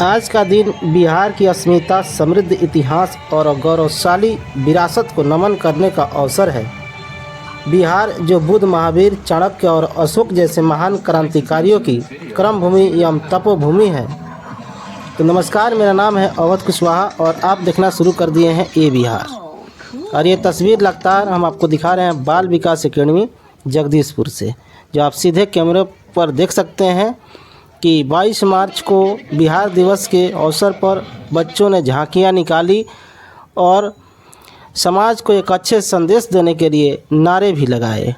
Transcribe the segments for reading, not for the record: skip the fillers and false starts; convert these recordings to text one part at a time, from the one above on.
आज का दिन बिहार की अस्मिता, समृद्ध इतिहास और गौरवशाली विरासत को नमन करने का अवसर है। बिहार जो बुद्ध, महावीर, चाणक्य और अशोक जैसे महान क्रांतिकारियों की कर्मभूमि एवं तपोभूमि है। तो नमस्कार, मेरा नाम है अवध कुशवाहा और आप देखना शुरू कर दिए हैं ए बिहार। और ये तस्वीर लगातार हम आपको दिखा रहे हैं बाल विकास एकेडमी जगदीशपुर से, जो आप सीधे कैमरे पर देख सकते हैं कि 22 मार्च को बिहार दिवस के अवसर पर बच्चों ने झांकियाँ निकाली और समाज को एक अच्छे संदेश देने के लिए नारे भी लगाए।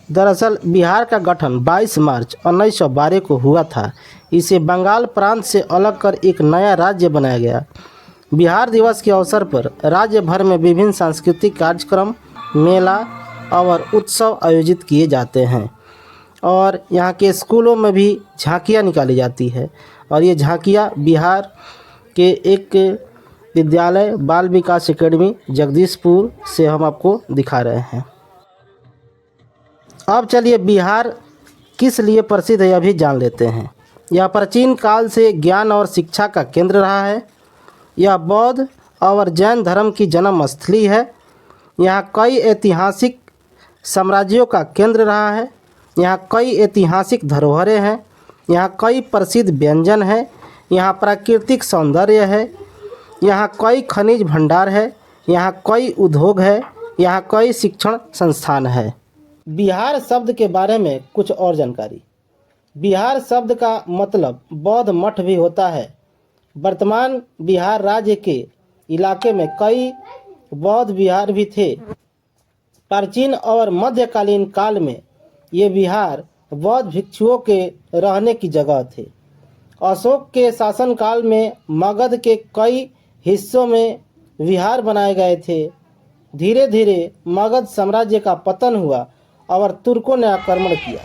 दरअसल बिहार का गठन 22 मार्च 1912 को हुआ था। इसे बंगाल प्रांत से अलग कर एक नया राज्य बनाया गया। बिहार दिवस के अवसर पर राज्य भर में विभिन्न सांस्कृतिक कार्यक्रम, मेला और उत्सव आयोजित किए जाते हैं और यहाँ के स्कूलों में भी झांकियाँ निकाली जाती है। और ये झांकियाँ बिहार के एक विद्यालय बाल विकास एकेडमी जगदीशपुर से हम आपको दिखा रहे हैं। अब चलिए बिहार किस लिए प्रसिद्ध है यह भी जान लेते हैं। यह प्राचीन काल से ज्ञान और शिक्षा का केंद्र रहा है। यह बौद्ध और जैन धर्म की जन्मस्थली है। यहाँ कई ऐतिहासिक साम्राज्यों का केंद्र रहा है। यहाँ कई ऐतिहासिक धरोहरें हैं। यहाँ कई प्रसिद्ध व्यंजन हैं। यहाँ प्राकृतिक सौंदर्य है। यहाँ कई खनिज भंडार है। यहाँ कई उद्योग है। यहाँ कई शिक्षण संस्थान है। बिहार शब्द के बारे में कुछ और जानकारी। बिहार शब्द का मतलब बौद्ध मठ भी होता है। वर्तमान बिहार राज्य के इलाके में कई बौद्ध विहार भी थे। प्राचीन और मध्यकालीन काल में ये विहार बौद्ध भिक्षुओं के रहने की जगह थे। अशोक के शासनकाल में मगध के कई हिस्सों में विहार बनाए गए थे। धीरे धीरे मगध साम्राज्य का पतन हुआ और तुर्कों ने आक्रमण किया।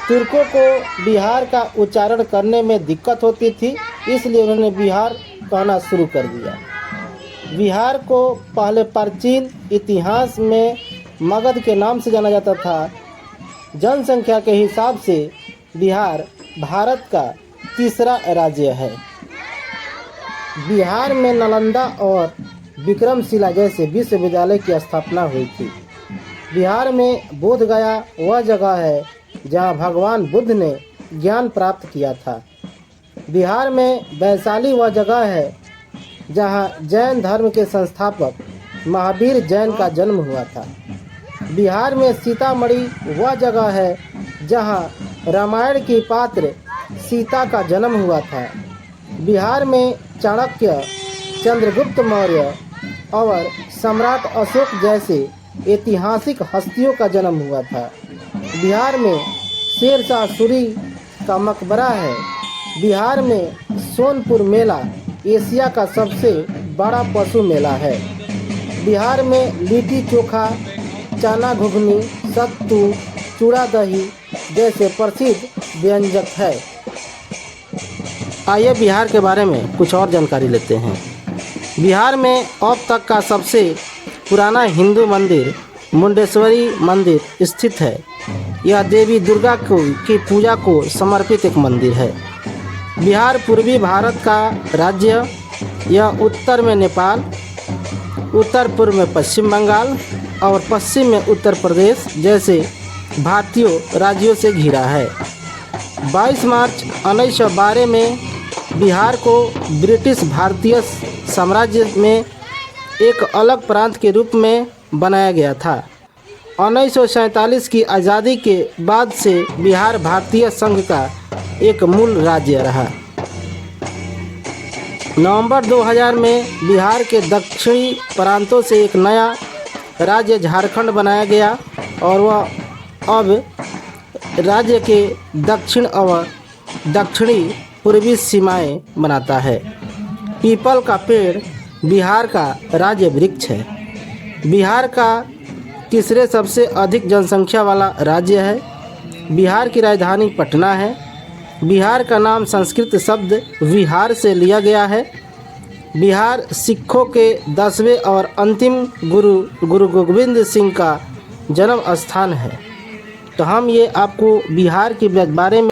तुर्कों को बिहार का उच्चारण करने में दिक्कत होती थी, इसलिए उन्होंने बिहार कहना शुरू कर दिया। बिहार को पहले प्राचीन इतिहास में मगध के नाम से जाना जाता था। जनसंख्या के हिसाब से बिहार भारत का तीसरा राज्य है। बिहार में नालंदा और विक्रमशिला जैसे विश्वविद्यालय की स्थापना हुई थी। बिहार में बोध गया वह जगह है जहां भगवान बुद्ध ने ज्ञान प्राप्त किया था। बिहार में वैशाली वह जगह है जहां जैन धर्म के संस्थापक महावीर जैन का जन्म हुआ था। बिहार में सीतामढ़ी वह जगह है जहां रामायण की पात्र सीता का जन्म हुआ था। बिहार में चाणक्य, चंद्रगुप्त मौर्य और सम्राट अशोक जैसे ऐतिहासिक हस्तियों का जन्म हुआ था। बिहार में शेरशाह सूरी का मकबरा है। बिहार में सोनपुर मेला एशिया का सबसे बड़ा पशु मेला है। बिहार में लिट्टी चोखा, चना घुघनी, सत्तू, चूड़ा दही जैसे प्रसिद्ध व्यंजक है। आइए बिहार के बारे में कुछ और जानकारी लेते हैं। बिहार में अब तक का सबसे पुराना हिंदू मंदिर मुंडेश्वरी मंदिर स्थित है। यह देवी दुर्गा की पूजा को समर्पित एक मंदिर है। बिहार पूर्वी भारत का राज्य। यह उत्तर में नेपाल, उत्तर पूर्व में पश्चिम बंगाल और पश्चिम में उत्तर प्रदेश जैसे भारतीय राज्यों से घिरा है। 22 मार्च 1912 में बिहार को ब्रिटिश भारतीय साम्राज्य में एक अलग प्रांत के रूप में बनाया गया था। 1947 की आज़ादी के बाद से बिहार भारतीय संघ का एक मूल राज्य रहा। नवंबर 2000 में बिहार के दक्षिणी प्रांतों से एक नया राज्य झारखंड बनाया गया और वह अब राज्य के दक्षिण और दक्षिणी पूर्वी सीमाएं बनाता है। पीपल का पेड़ बिहार का राज्य वृक्ष है। बिहार का तीसरे सबसे अधिक जनसंख्या वाला राज्य है। बिहार की राजधानी पटना है। बिहार का नाम संस्कृत शब्द विहार से लिया गया है। बिहार सिखों के 10वें और अंतिम गुरु गोविंद सिंह का जन्म स्थान है। तो हम ये आपको बिहार के बारे में